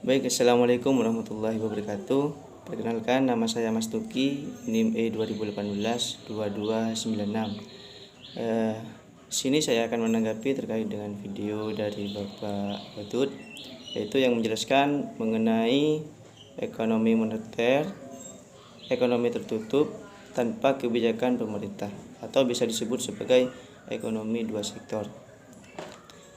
Baik, Assalamualaikum warahmatullahi wabarakatuh. Perkenalkan, nama saya Mas Tuki, NIM E 2018-2296. Sini saya akan menanggapi terkait dengan video dari Bapak Batut, yaitu yang menjelaskan mengenai ekonomi moneter, ekonomi tertutup tanpa kebijakan pemerintah, atau bisa disebut sebagai ekonomi dua sektor.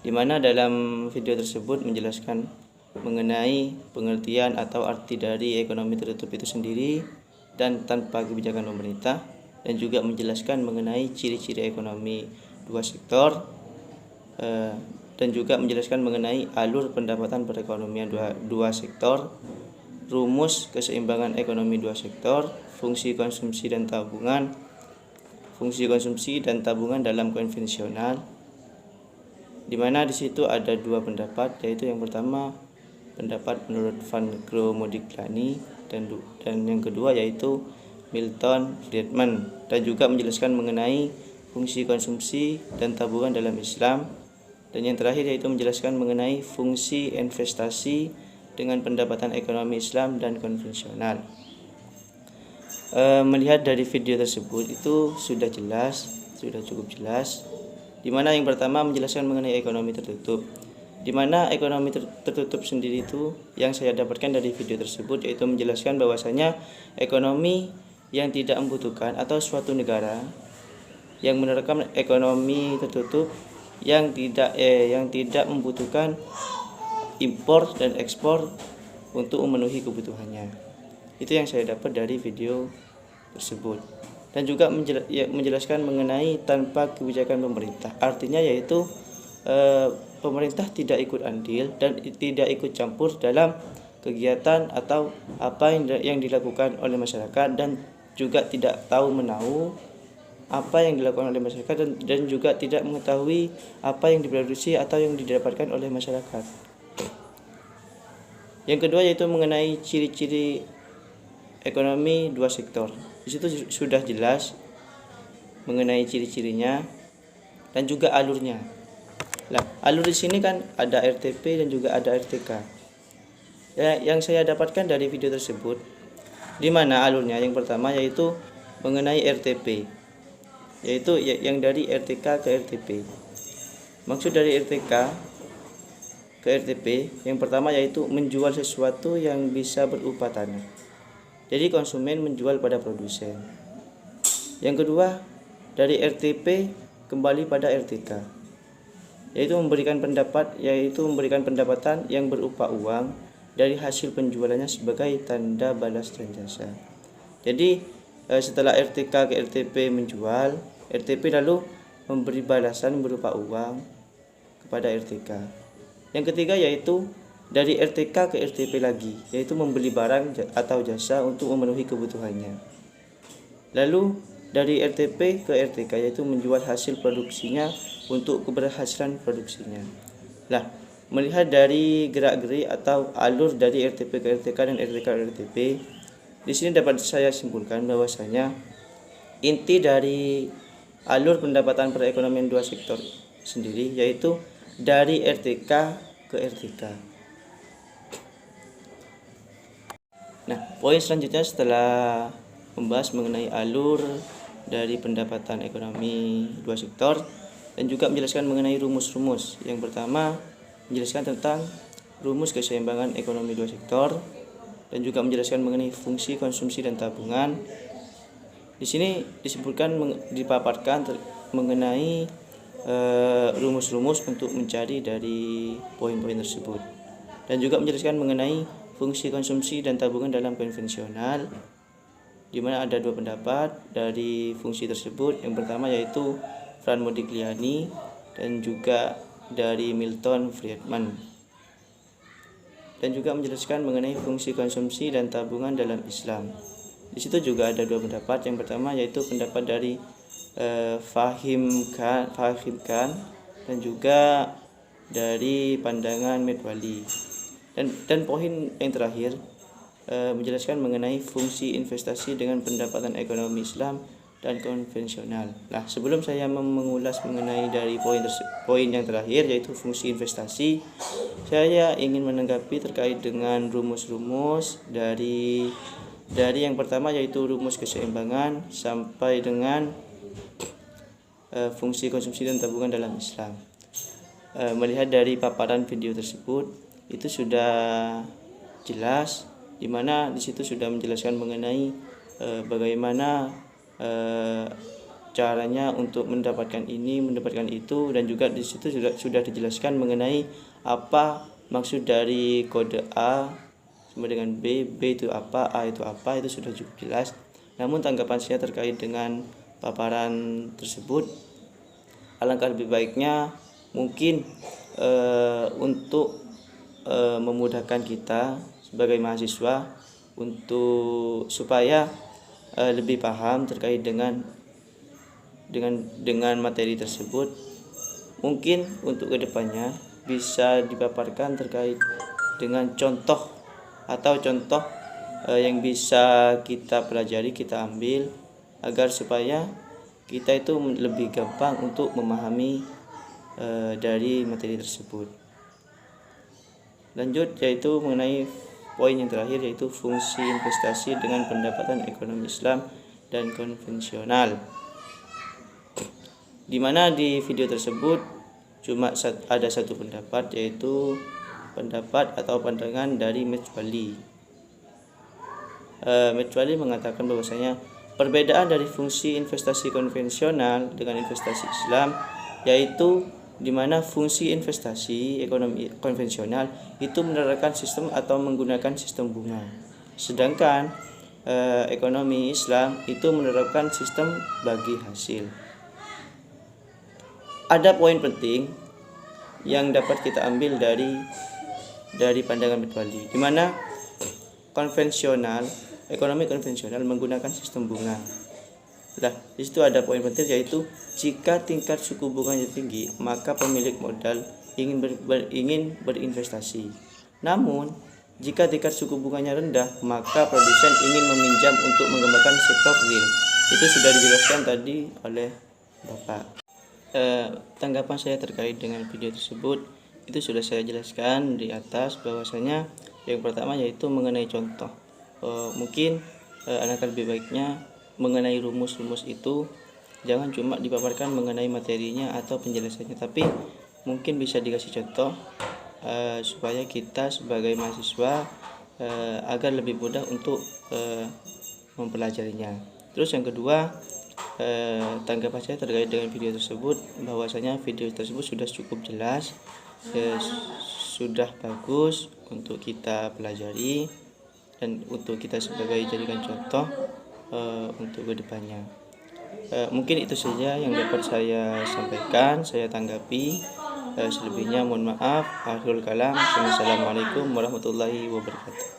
Di mana dalam video tersebut menjelaskan mengenai pengertian atau arti dari ekonomi tertutup itu sendiri dan tanpa kebijakan pemerintah, dan juga menjelaskan mengenai ciri-ciri ekonomi dua sektor, dan juga menjelaskan mengenai alur pendapatan perekonomian dua sektor, rumus keseimbangan ekonomi dua sektor, fungsi konsumsi dan tabungan dalam konvensional, di mana di situ ada dua pendapat, yaitu yang pertama pendapat menurut Van Modigliani dan yang kedua yaitu Milton Friedman, dan juga menjelaskan mengenai fungsi konsumsi dan tabungan dalam Islam, dan yang terakhir yaitu menjelaskan mengenai fungsi investasi dengan pendapatan ekonomi Islam dan konvensional. Melihat dari video tersebut itu sudah cukup jelas, di mana yang pertama menjelaskan mengenai ekonomi tertutup, di mana ekonomi tertutup sendiri itu yang saya dapatkan dari video tersebut yaitu menjelaskan bahwasanya ekonomi yang tidak membutuhkan atau suatu negara yang menerapkan ekonomi tertutup yang tidak membutuhkan impor dan ekspor untuk memenuhi kebutuhannya. Itu yang saya dapat dari video tersebut. Dan juga menjelaskan mengenai tanpa kebijakan pemerintah, artinya yaitu pemerintah tidak ikut andil dan tidak ikut campur dalam kegiatan atau apa yang dilakukan oleh masyarakat, dan juga tidak tahu menahu apa yang dilakukan oleh masyarakat, dan juga tidak mengetahui apa yang diproduksi atau yang didapatkan oleh masyarakat. Yang kedua yaitu mengenai ciri-ciri ekonomi dua sektor. Di situ sudah jelas mengenai ciri-cirinya dan juga alurnya. Nah, alur di sini kan ada RTP dan juga ada RTK. Ya, yang saya dapatkan dari video tersebut, di mana alurnya yang pertama yaitu mengenai RTP, yaitu yang dari RTK ke RTP. Maksud dari RTK ke RTP yang pertama yaitu menjual sesuatu yang bisa berupa tanah. Jadi konsumen menjual pada produsen. Yang kedua dari RTP kembali pada RTK, yaitu memberikan pendapatan yang berupa uang dari hasil penjualannya sebagai tanda balas dan jasa. Jadi setelah RTK ke RTP menjual, RTP lalu memberi balasan berupa uang kepada RTK. Yang ketiga yaitu dari RTK ke RTP lagi, yaitu membeli barang atau jasa untuk memenuhi kebutuhannya. Lalu dari RTP ke RTK yaitu menjual hasil produksinya untuk keberhasilan produksinya. Nah, melihat dari gerak-gerik atau alur dari RTP ke RTK dan RTK ke RTP, di sini dapat saya simpulkan bahwasanya inti dari alur pendapatan perekonomian dua sektor sendiri yaitu dari RTK ke RTK. Nah, poin selanjutnya setelah membahas mengenai alur dari pendapatan ekonomi dua sektor dan juga menjelaskan mengenai rumus-rumus. Yang pertama menjelaskan tentang rumus keseimbangan ekonomi dua sektor dan juga menjelaskan mengenai fungsi konsumsi dan tabungan. Di sini dipaparkan mengenai rumus-rumus untuk mencari dari poin-poin tersebut, dan juga menjelaskan mengenai fungsi konsumsi dan tabungan dalam konvensional, di mana ada dua pendapat dari fungsi tersebut. Yang pertama yaitu Van Modigliani dan juga dari Milton Friedman, dan juga menjelaskan mengenai fungsi konsumsi dan tabungan dalam Islam. Di situ juga ada dua pendapat. Yang pertama yaitu pendapat dari Fahim Khan dan juga dari pandangan Medwali. Dan poin yang terakhir menjelaskan mengenai fungsi investasi dengan pendapatan ekonomi Islam dan konvensional. Nah, sebelum saya mengulas mengenai dari poin yang terakhir yaitu fungsi investasi, saya ingin menanggapi terkait dengan rumus-rumus dari yang pertama yaitu rumus keseimbangan sampai dengan fungsi konsumsi dan tabungan dalam Islam. Melihat dari paparan video tersebut itu sudah jelas, di mana di situ sudah menjelaskan mengenai bagaimana caranya untuk mendapatkan ini, mendapatkan itu, dan juga di situ sudah dijelaskan mengenai apa maksud dari kode A sama dengan B itu apa, A itu apa, itu sudah cukup jelas. Namun tanggapan saya terkait dengan paparan tersebut, alangkah lebih baiknya mungkin untuk memudahkan kita sebagai mahasiswa untuk supaya lebih paham terkait dengan materi tersebut, mungkin untuk kedepannya bisa dipaparkan terkait dengan contoh yang bisa kita pelajari, kita ambil, agar supaya kita itu lebih gampang untuk memahami dari materi tersebut. Lanjut yaitu mengenai poin yang terakhir yaitu fungsi investasi dengan pendapatan ekonomi Islam dan konvensional. Di mana di video tersebut cuma ada satu pendapat, yaitu pendapat atau pandangan dari Mechwali. Mechwali mengatakan bahwasanya perbedaan dari fungsi investasi konvensional dengan investasi Islam yaitu di mana fungsi investasi ekonomi konvensional itu menerapkan sistem atau menggunakan sistem bunga, sedangkan ekonomi Islam itu menerapkan sistem bagi hasil. Ada poin penting yang dapat kita ambil dari pandangan Mechwali, di mana ekonomi konvensional menggunakan sistem bunga. Nah, di situ ada poin penting yaitu jika tingkat suku bunganya tinggi, maka pemilik modal ingin berinvestasi. Namun, jika tingkat suku bunganya rendah, maka produsen ingin meminjam untuk mengembangkan sektor real. Itu sudah dijelaskan tadi oleh Bapak. Tanggapan saya terkait dengan video tersebut itu sudah saya jelaskan di atas, bahwasanya yang pertama yaitu mengenai contoh. Mungkin alangkah lebih baiknya mengenai rumus-rumus itu jangan cuma dipaparkan mengenai materinya atau penjelasannya, tapi mungkin bisa dikasih contoh supaya kita sebagai mahasiswa agar lebih mudah untuk mempelajarinya. Terus yang kedua, tanggapan saya terkait dengan video tersebut, bahwasanya video tersebut sudah cukup jelas, sudah bagus untuk kita pelajari dan untuk kita sebagai jadikan contoh untuk kedepannya. Mungkin itu saja yang dapat saya sampaikan, saya tanggapi. Selebihnya mohon maaf. Akhirul kalam. Assalamualaikum warahmatullahi wabarakatuh.